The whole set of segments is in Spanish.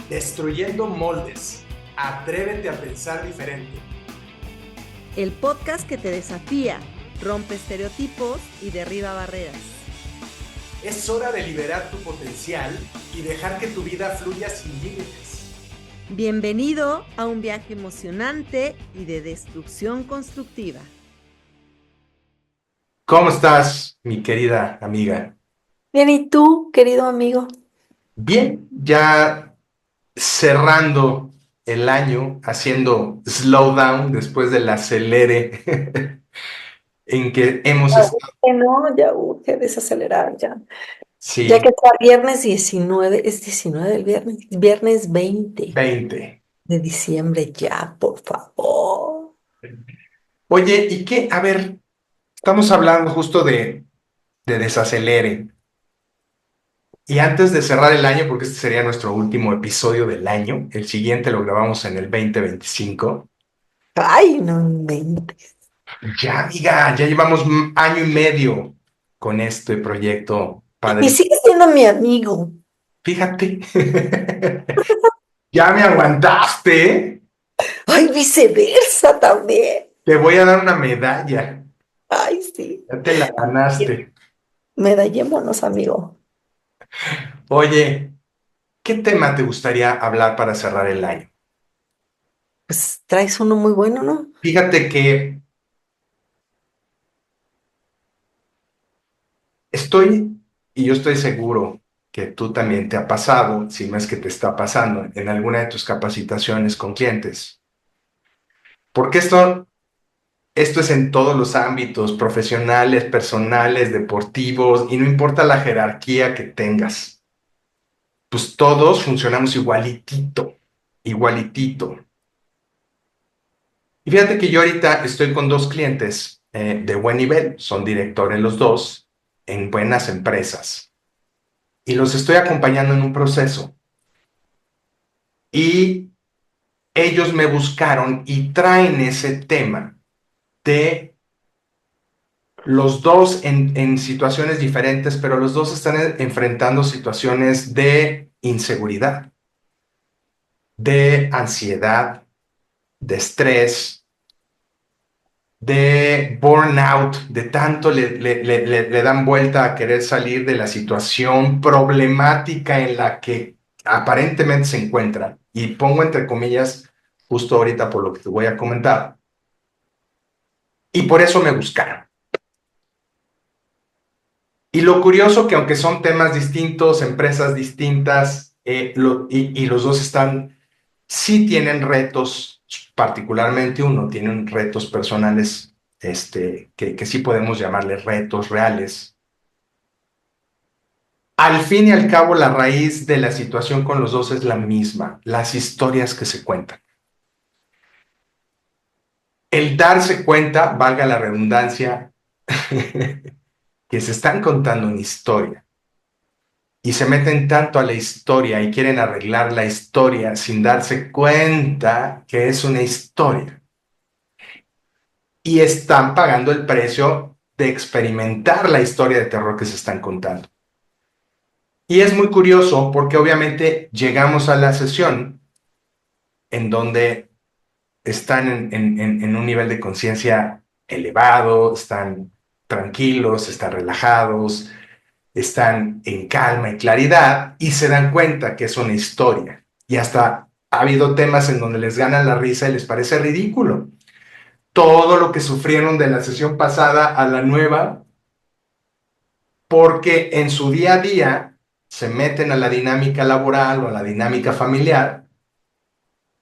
Destruyendo moldes. Atrévete a pensar diferente. El podcast que te desafía, rompe estereotipos y derriba barreras. Es hora de liberar tu potencial y dejar que tu vida fluya sin límites. Bienvenido a un viaje emocionante y de destrucción constructiva. ¿Cómo estás, mi querida amiga? Bien, ¿y tú, querido amigo? Bien, ya cerrando el año, haciendo slowdown después del acelere en que hemos estado. No, ya urge desacelerar ya. Ya Sí, que está viernes 19, es 19 del viernes, viernes 20 20. de diciembre, ya, por favor. Oye, ¿y qué? A ver, estamos hablando justo de desacelere. Y antes de cerrar el año, porque este sería nuestro último episodio del año, el siguiente lo grabamos en el 2025. Ay, no inventes. Ya, amiga, ya llevamos año y medio con este proyecto Y padre. sigue siendo mi amigo. Fíjate, ya me aguantaste. Ay, viceversa también. Te voy a dar una medalla. Ay, sí. Ya te la ganaste. Medallémonos, amigo. Oye, ¿qué tema te gustaría hablar para cerrar el año? Pues traes uno muy bueno, ¿no? Fíjate que y yo estoy seguro que tú también te ha pasado, si no es que te está pasando, en alguna de tus capacitaciones con clientes. Porque esto es en todos los ámbitos, profesionales, personales, deportivos, y no importa la jerarquía que tengas, pues todos funcionamos igualitito, igualitito. Y fíjate que yo ahorita estoy con dos clientes de buen nivel, son directores los dos, en buenas empresas, y los estoy acompañando en un proceso. Y ellos me buscaron y traen ese tema de los dos en situaciones diferentes, pero los dos están enfrentando situaciones de inseguridad, de ansiedad, de estrés, de burnout, de tanto le dan vuelta a querer salir de la situación problemática en la que aparentemente se encuentran. Y pongo entre comillas justo ahorita por lo que te voy a comentar. Y por eso me buscaron. Y lo curioso que aunque son temas distintos, empresas distintas, y los dos sí tienen retos, particularmente uno tiene retos personales, que sí podemos llamarles retos reales. Al fin y al cabo, la raíz de la situación con los dos es la misma, las historias que se cuentan. El darse cuenta, valga la redundancia, que se están contando una historia y se meten tanto a la historia y quieren arreglar la historia sin darse cuenta que es una historia. Y están pagando el precio de experimentar la historia de terror que se están contando. Y es muy curioso porque obviamente llegamos a la sesión en donde están en un nivel de conciencia elevado, están tranquilos, están relajados, están en calma y claridad y se dan cuenta que es una historia. Y hasta ha habido temas en donde les gana la risa y les parece ridículo. Todo lo que sufrieron de la sesión pasada a la nueva, porque en su día a día se meten a la dinámica laboral o a la dinámica familiar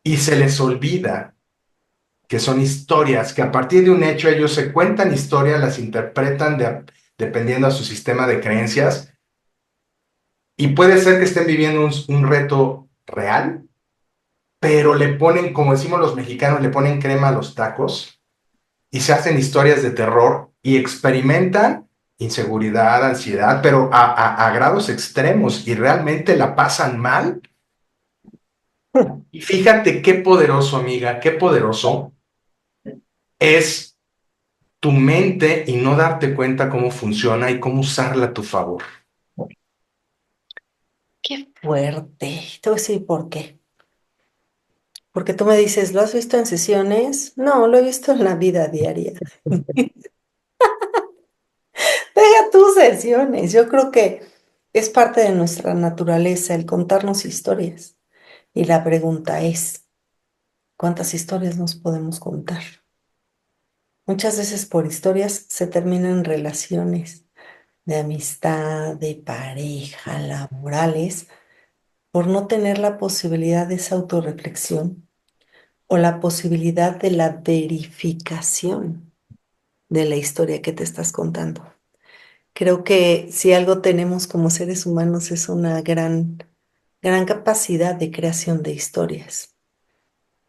y se les olvida que son historias, que a partir de un hecho ellos se cuentan historias, las interpretan dependiendo a su sistema de creencias. Y puede ser que estén viviendo un reto real, pero le ponen, como decimos los mexicanos, le ponen crema a los tacos y se hacen historias de terror y experimentan inseguridad, ansiedad, pero a grados extremos y realmente la pasan mal. Y fíjate qué poderoso, amiga, qué poderoso es tu mente y no darte cuenta cómo funciona y cómo usarla a tu favor. Qué fuerte. Te voy a decir por qué. Porque tú me dices, ¿lo has visto en sesiones? No, lo he visto en la vida diaria. Deja tus sesiones. Yo creo que es parte de nuestra naturaleza el contarnos historias. Y la pregunta es, ¿cuántas historias nos podemos contar? Muchas veces por historias se terminan relaciones de amistad, de pareja, laborales, por no tener la posibilidad de esa autorreflexión o la posibilidad de la verificación de la historia que te estás contando. Creo que si algo tenemos como seres humanos es una gran capacidad de creación de historias.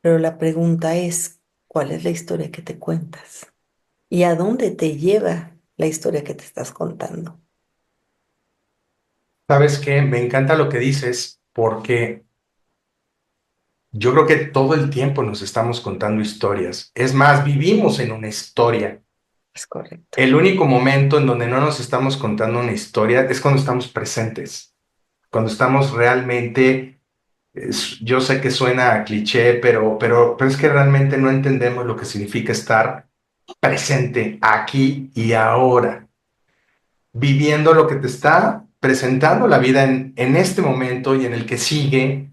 Pero la pregunta es, ¿cuál es la historia que te cuentas? ¿Y a dónde te lleva la historia que te estás contando? ¿Sabes qué? Me encanta lo que dices porque yo creo que todo el tiempo nos estamos contando historias. Es más, vivimos en una historia. Es correcto. El único momento en donde no nos estamos contando una historia es cuando estamos presentes, cuando estamos realmente, yo sé que suena a cliché, pero es que realmente no entendemos lo que significa estar presente aquí y ahora, viviendo lo que te está presentando la vida en este momento y en el que sigue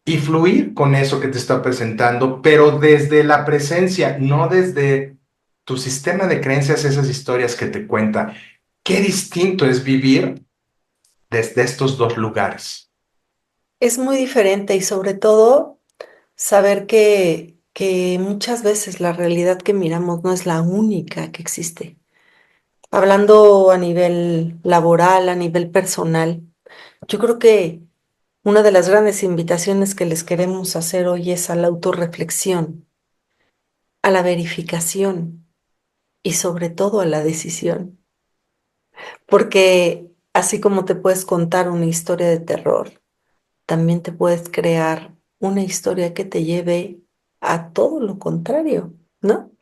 y fluir con eso que te está presentando, pero desde la presencia, no desde tu sistema de creencias, esas historias que te cuenta. Qué distinto es vivir desde estos dos lugares. Es muy diferente y sobre todo saber que muchas veces la realidad que miramos no es la única que existe. Hablando a nivel laboral, a nivel personal, yo creo que una de las grandes invitaciones que les queremos hacer hoy es a la autorreflexión, a la verificación y sobre todo a la decisión. Porque así como te puedes contar una historia de terror, también te puedes crear una historia que te lleve a todo lo contrario, ¿no?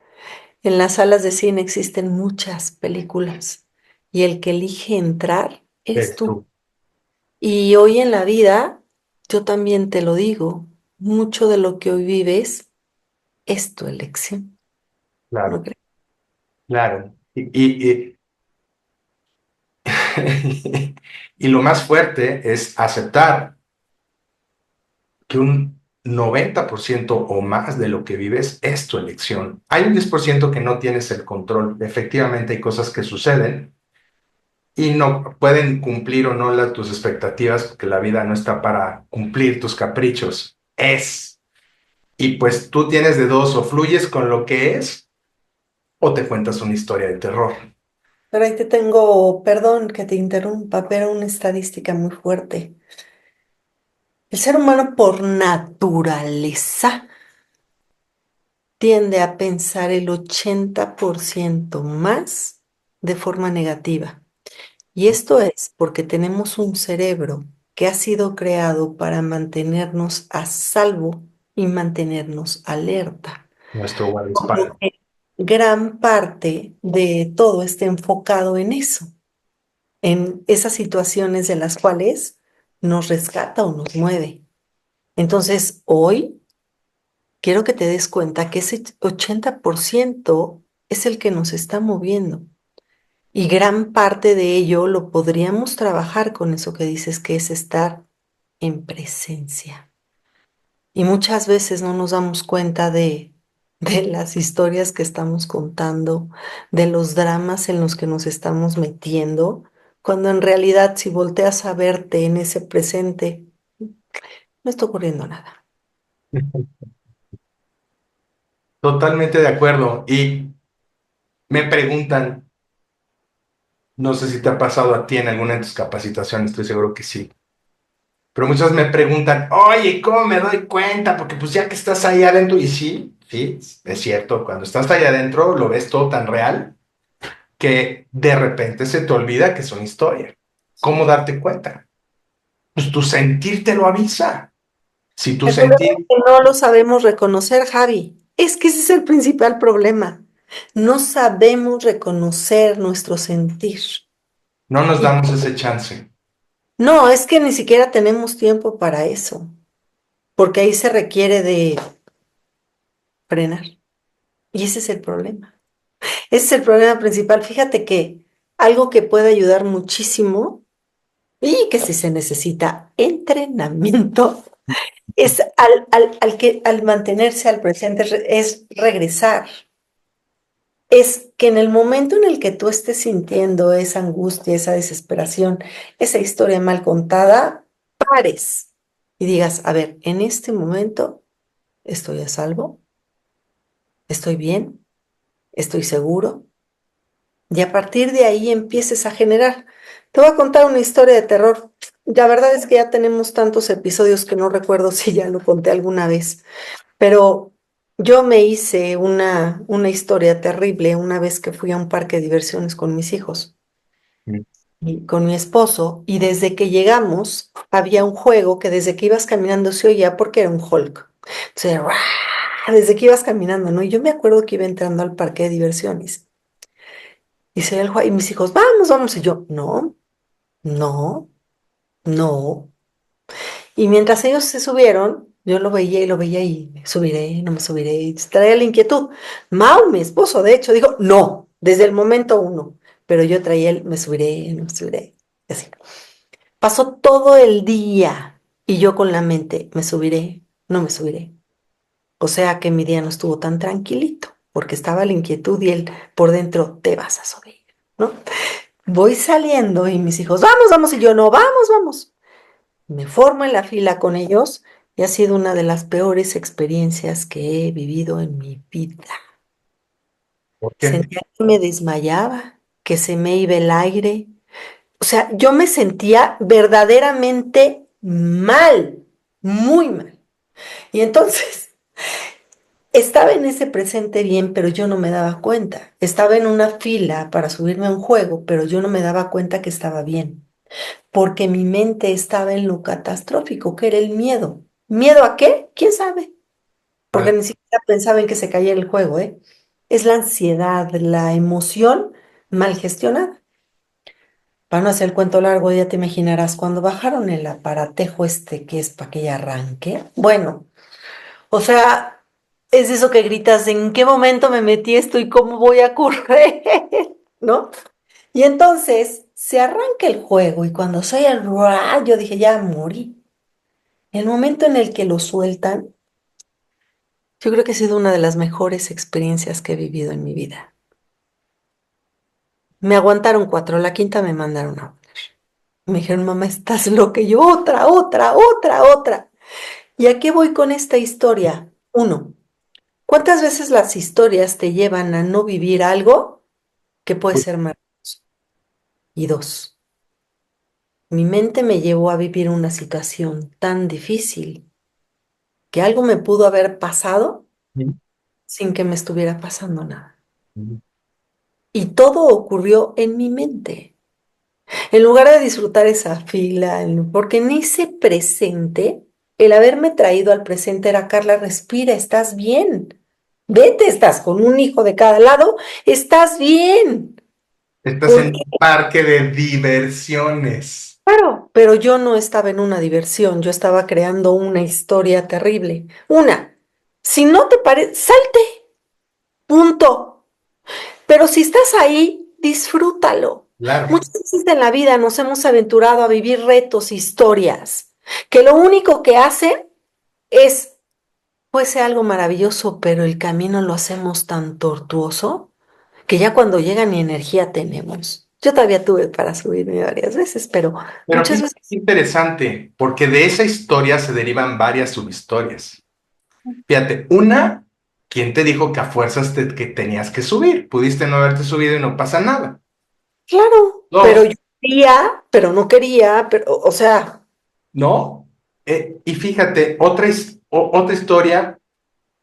En las salas de cine existen muchas películas y el que elige entrar eres Eres tú. tú, Y hoy en la vida, yo también te lo digo, mucho de lo que hoy vives es tu elección, ¿no claro, crees? claro. Y lo más fuerte es aceptar que un 90% o más de lo que vives es tu elección. Hay un 10% que no tienes el control. Efectivamente, hay cosas que suceden y no pueden cumplir o no tus expectativas, porque la vida no está para cumplir tus caprichos. Es. Y pues tú tienes de dos, o fluyes con lo que es, o te cuentas una historia de terror. Pero ahí te tengo, perdón que te interrumpa, pero una estadística muy fuerte. El ser humano por naturaleza tiende a pensar el 80% más de forma negativa. Y esto es porque tenemos un cerebro que ha sido creado para mantenernos a salvo y mantenernos alerta. Nuestro Por lo guardaespaldas. que gran parte de todo está enfocado en eso, en esas situaciones de las cuales nos rescata o nos mueve. Entonces, hoy quiero que te des cuenta que ese 80% es el que nos está moviendo. Y gran parte de ello lo podríamos trabajar con eso que dices que es estar en presencia. Y muchas veces no nos damos cuenta de las historias que estamos contando, de los dramas en los que nos estamos metiendo, cuando en realidad si volteas a verte en ese presente, no está ocurriendo nada. Totalmente de acuerdo. Y me preguntan, no sé si te ha pasado a ti en alguna de tus capacitaciones, estoy seguro que sí. Pero muchas me preguntan, oye, ¿cómo me doy cuenta? Porque pues ya que estás ahí adentro, y sí, sí, es cierto, cuando estás ahí adentro lo ves todo tan real que de repente se te olvida que es una historia. ¿Cómo darte cuenta? Pues tu sentir te lo avisa. Si tu El problema es sentir que no lo sabemos reconocer, Javi. Es que ese es el principal problema. No sabemos reconocer nuestro sentir. no nos Y damos ese chance. No, es que ni siquiera tenemos tiempo para eso, porque ahí se requiere de frenar. Y ese es el problema. Ese es el problema principal. Fíjate que algo que puede ayudar muchísimo y que si se necesita entrenamiento es al mantenerse al presente, es regresar. Es que en el momento en el que tú estés sintiendo esa angustia, esa desesperación, esa historia mal contada, pares y digas, a ver, en este momento estoy a salvo, estoy bien, estoy seguro, y a partir de ahí empieces a generar. Te voy a contar una historia de terror. La verdad es que ya tenemos tantos episodios que no recuerdo si ya lo conté alguna vez, pero yo me hice una historia terrible una vez que fui a un parque de diversiones con mis hijos Mm. y con mi esposo, y desde que llegamos había un juego que desde que ibas caminando se oía porque era un Hulk. Entonces, ¡ruah! Desde que ibas caminando, ¿no? Y yo me acuerdo que iba entrando al parque de diversiones y se oía el juego y mis hijos, vamos, vamos, y yo, no, no, no. Y mientras ellos se subieron, yo lo veía y me subiré, no me subiré, y traía la inquietud. Mau, mi esposo, de hecho, dijo, no, desde el momento uno, pero yo traía el, me subiré, no me subiré, y así. Pasó todo el día y yo con la mente, me subiré, no me subiré. O sea que mi día no estuvo tan tranquilito, porque estaba la inquietud y él por dentro, te vas a subir, ¿no? Voy saliendo y mis hijos, vamos, vamos, y yo no, vamos, vamos. Me formo en la fila con ellos y ha sido una de las peores experiencias que he vivido en mi vida. ¿Por qué? Sentía que me desmayaba, que se me iba el aire. O sea, yo me sentía verdaderamente mal, muy mal. Y entonces estaba en ese presente bien, pero yo no me daba cuenta. Estaba en una fila para subirme a un juego, pero yo no me daba cuenta que estaba bien, porque mi mente estaba en lo catastrófico, que era el miedo. ¿Miedo a qué? ¿Quién sabe? Porque Vale. ni siquiera pensaba en que se cayera el juego, ¿eh? Es la ansiedad, la emoción mal gestionada. Para no hacer el cuento largo, ya te imaginarás, cuando bajaron el aparatejo este que es para que ella arranque, bueno, o sea, es eso que gritas, ¿en qué momento me metí esto y cómo voy a correr? ¿No? Y entonces se arranca el juego y cuando soy el ruah, yo dije, ya morí. El momento en el que lo sueltan, yo creo que ha sido una de las mejores experiencias que he vivido en mi vida. Me aguantaron cuatro, la quinta me mandaron a... Me dijeron, mamá, estás loca. Y yo, otra, otra, otra, otra. ¿Y a qué voy con esta historia? Uno, ¿cuántas veces las historias te llevan a no vivir algo que puede ser maravilloso? Y dos, mi mente me llevó a vivir una situación tan difícil que algo me pudo haber pasado Mm. sin que me estuviera pasando nada. Mm. Y todo ocurrió en mi mente. En lugar de disfrutar esa fila, porque en ese presente, el haberme traído al presente era, Carla, respira, estás bien. Vete, estás con un hijo de cada lado, estás bien. Estás en Porque, un parque de diversiones. claro, pero yo no estaba en una diversión, yo estaba creando una historia terrible. Una, si no te parece, salte, punto. Pero si estás ahí, disfrútalo. Claro. Muchas veces en la vida nos hemos aventurado a vivir retos, historias, que lo único que hacen es, puede ser algo maravilloso, pero el camino lo hacemos tan tortuoso que ya cuando llega ni energía tenemos. Yo todavía tuve para subirme varias veces, pero Pero muchas fíjate veces, qué interesante, porque de esa historia se derivan varias subhistorias. Fíjate, una, ¿quién te dijo que a fuerzas que tenías que subir? Pudiste no haberte subido y no pasa nada. claro, pero Dos, yo quería, pero no quería, pero, o sea, ¿no? Y fíjate, otra historia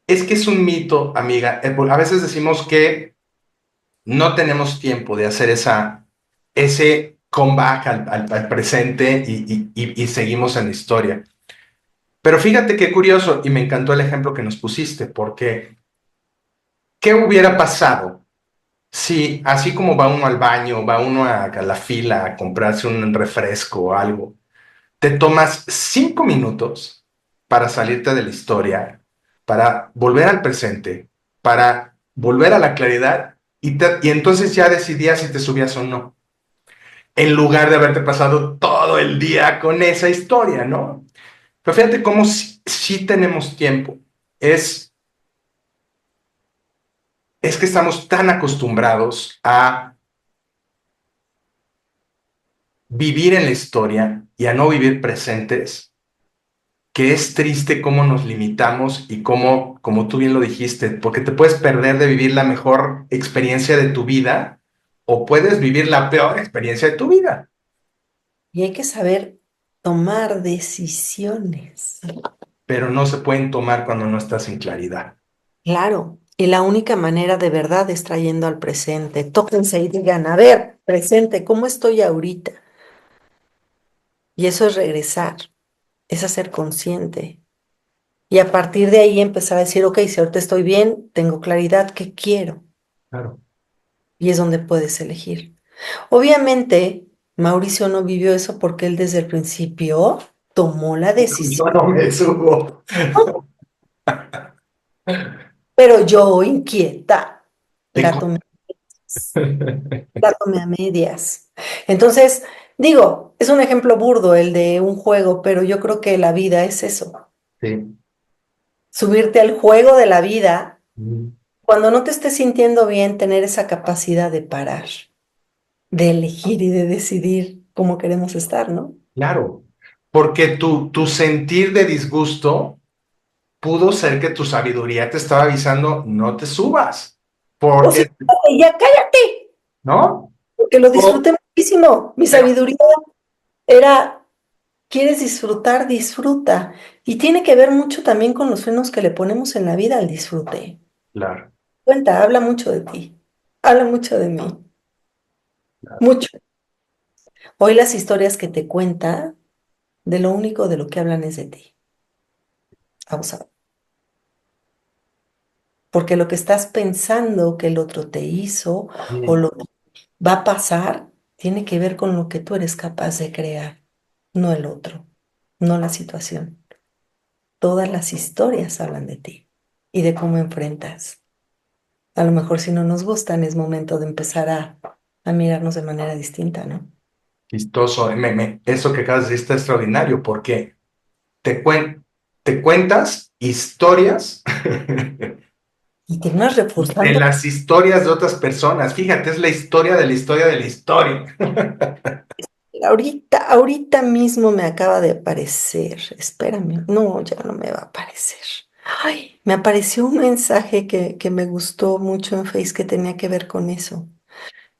es que es un mito, amiga. A veces decimos que no tenemos tiempo de hacer ese comeback al presente y seguimos en la historia. Pero fíjate qué curioso, y me encantó el ejemplo que nos pusiste, porque ¿qué hubiera pasado si así como va uno al baño, va uno a la fila a comprarse un refresco o algo, te tomas 5 minutos para salirte de la historia, para volver al presente, para volver a la claridad y entonces ya decidías si te subías o no, en lugar de haberte pasado todo el día con esa historia, ¿no? Pero fíjate cómo sí tenemos tiempo. Es, es que estamos tan acostumbrados a vivir en la historia y a no vivir presentes, que es triste cómo nos limitamos y cómo, como tú bien lo dijiste, porque te puedes perder de vivir la mejor experiencia de tu vida o puedes vivir la peor experiencia de tu vida, Y hay que saber tomar decisiones. pero no se pueden tomar cuando no estás en claridad. Claro, y la única manera de verdad es trayendo al presente. Tóquense y digan, a ver, presente, ¿cómo estoy ahorita? Y eso es regresar, es hacer consciente. Y a partir de ahí empezar a decir, ok, si ahorita estoy bien, tengo claridad, ¿qué quiero? Claro. Y es donde puedes elegir. Obviamente, Mauricio no vivió eso porque él desde el principio tomó la Yo decisión, no me subo. pero yo inquieta Te la cu- tomé, la tomé a medias. Entonces, digo, es un ejemplo burdo el de un juego, pero yo creo que la vida es eso. Sí. Subirte al juego de la vida cuando no te estés sintiendo bien, tener esa capacidad de parar, de elegir y de decidir cómo queremos estar, ¿no? Claro, porque tu sentir de disgusto pudo ser que tu sabiduría te estaba avisando, no te subas, O sí, porque, ya cállate, ¿no? porque lo O- disfruté muchísimo. Mi pero, sabiduría era, ¿quieres disfrutar? Disfruta. Y tiene que ver mucho también con los frenos que le ponemos en la vida al disfrute. claro, Cuenta, habla mucho de ti, habla mucho de mí, claro. mucho. Hoy las historias que te cuenta, de lo único de lo que hablan es de ti. Abusado. Porque lo que estás pensando que el otro te hizo o Sí, lo que va a pasar tiene que ver con lo que tú eres capaz de crear, no el otro, no la situación. Todas las historias hablan de ti y de cómo enfrentas. A lo mejor si no nos gustan es momento de empezar a mirarnos de manera distinta, ¿no? chistoso, eso que acabas de decir está extraordinario, porque te, te cuentas historias Y terminas de reforzando. las historias de otras personas. Fíjate, es la historia de la historia de la historia. Ahorita mismo me acaba de aparecer, espérame, no, ya no me va a aparecer. Ay, me apareció un mensaje que me gustó mucho en Face que tenía que ver con eso,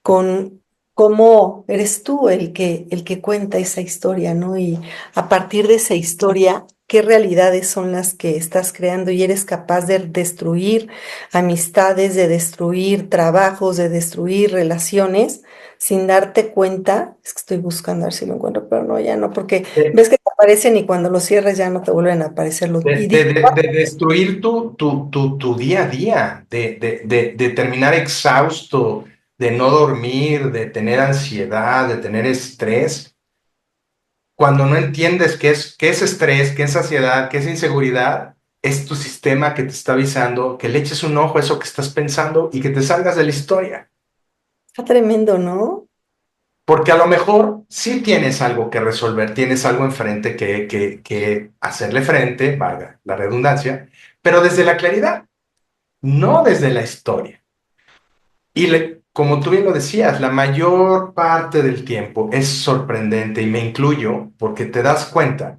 con cómo eres tú el que cuenta esa historia, ¿no? Y a partir de esa historia, ¿qué realidades son las que estás creando? Y eres capaz de destruir amistades, de destruir trabajos, de destruir relaciones sin darte cuenta. Es que estoy buscando a ver si lo encuentro, pero no, ya no, porque ves que te aparecen y cuando los cierres ya no te vuelven a aparecer los... De, Y de- dije, de- de destruir tu día a día, de terminar exhausto, de no dormir, de tener ansiedad, de tener estrés. Cuando no entiendes qué es estrés, qué es ansiedad, qué es inseguridad, es tu sistema que te está avisando que le eches un ojo a eso que estás pensando y que te salgas de la historia. está tremendo, ¿no? Porque a lo mejor sí tienes algo que resolver, tienes algo enfrente que hacerle frente, valga la redundancia, pero desde la claridad, no desde la historia. Y como tú bien lo decías, la mayor parte del tiempo es sorprendente y me incluyo porque te das cuenta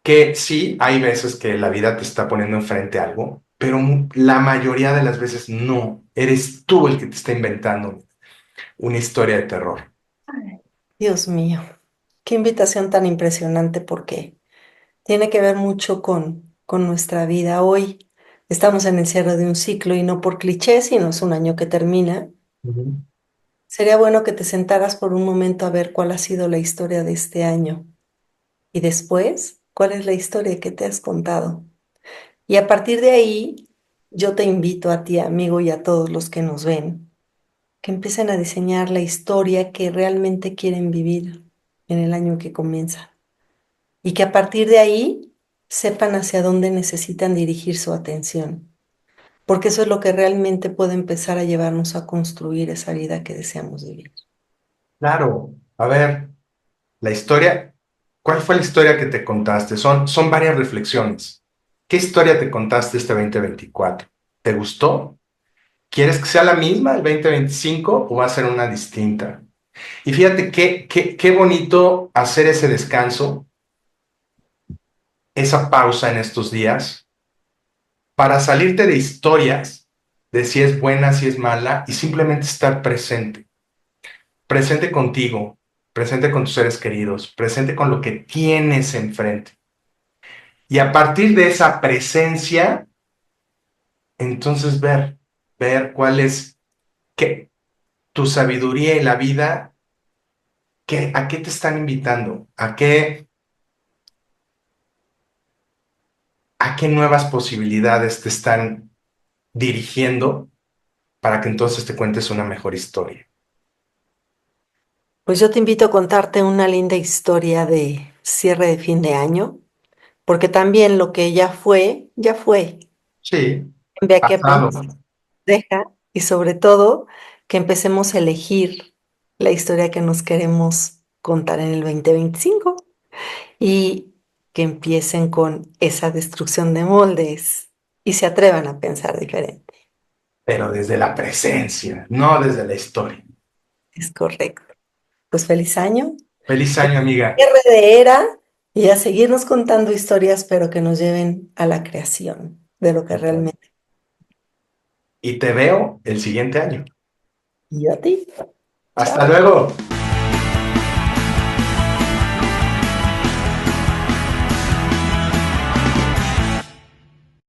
que sí, hay veces que la vida te está poniendo enfrente algo, pero la mayoría de las veces no, eres tú el que te está inventando una historia de terror. Dios mío, qué invitación tan impresionante porque tiene que ver mucho con nuestra vida. Hoy estamos en el cierre de un ciclo y no por cliché, sino es un año que termina. Ujú. Sería bueno que te sentaras por un momento a ver cuál ha sido la historia de este año y después cuál es la historia que te has contado. Y a partir de ahí, yo te invito a ti, amigo, y a todos los que nos ven, que empiecen a diseñar la historia que realmente quieren vivir. en el año que comienza y que a partir de ahí sepan hacia dónde necesitan dirigir su atención, porque eso es lo que realmente puede empezar a llevarnos a construir esa vida que deseamos vivir. Claro, a ver, la historia, ¿cuál fue la historia que te contaste? Son varias reflexiones. ¿Qué historia te contaste este 2024? ¿Te gustó? ¿Quieres que sea la misma el 2025 o va a ser una distinta? Y fíjate qué bonito hacer ese descanso, esa pausa en estos días, para salirte de historias, de si es buena, si es mala, y simplemente estar presente. Presente contigo, presente con tus seres queridos, presente con lo que tienes enfrente. Y a partir de esa presencia, entonces ver cuál es qué, tu sabiduría y la vida, a qué te están invitando, a qué nuevas posibilidades te están dirigiendo para que entonces te cuentes una mejor historia. Pues yo te invito a contarte una linda historia de cierre de fin de año, porque también lo que ya fue. Sí, Ve a qué pasado. nos deja y sobre todo que empecemos a elegir la historia que nos queremos contar en el 2025 y que empiecen con esa destrucción de moldes y se atrevan a pensar diferente. Pero desde la presencia, no desde la historia. Es correcto. Pues feliz año, Feliz año, amiga. cierre de era y a seguirnos contando historias, pero que nos lleven a la creación de lo que realmente. Y te veo el siguiente año. Y a ti. Hasta Chao. luego.